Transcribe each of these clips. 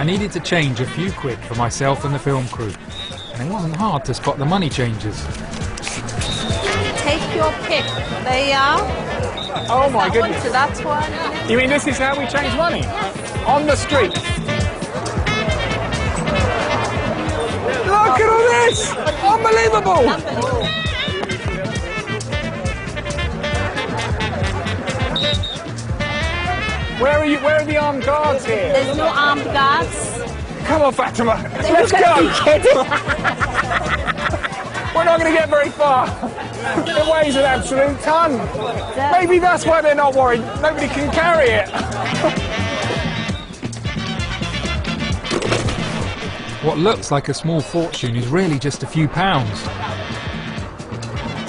I needed to change a few quid for myself and the film crew, and it wasn't hard to spot the money changers. Take your pick. There you are. Oh my goodness. To that one. You mean this is how we change money? On the street? Look at all this! Unbelievable! Where are you? Where are the armed guards here? There's no armed guards. Come on, Fatima. Let's go! We're not going to get very far. It weighs an absolute ton. Maybe that's why they're not worried. Nobody can carry it. What looks like a small fortune is really just a few pounds.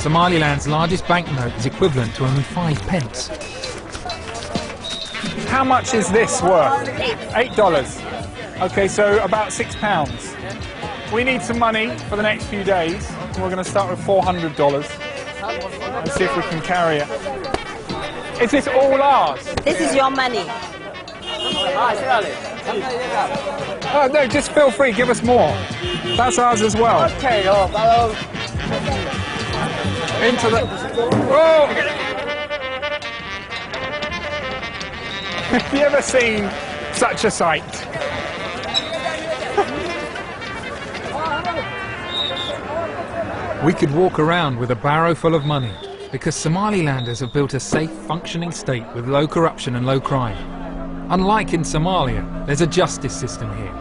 Somaliland's largest banknote is equivalent to only 5 pence. How much is this worth? $8. Okay, so about £6. We need some money for the next few days. We're going to start with $400 and see if we can carry it. Is this all ours? This is your money. Oh, no, just feel free, give us more. That's ours as well. Okay, into the... Whoa! Have you ever seen such a sight? We could walk around with a barrow full of money because Somalilanders have built a safe, functioning state with low corruption and low crime. Unlike in Somalia, there's a justice system here.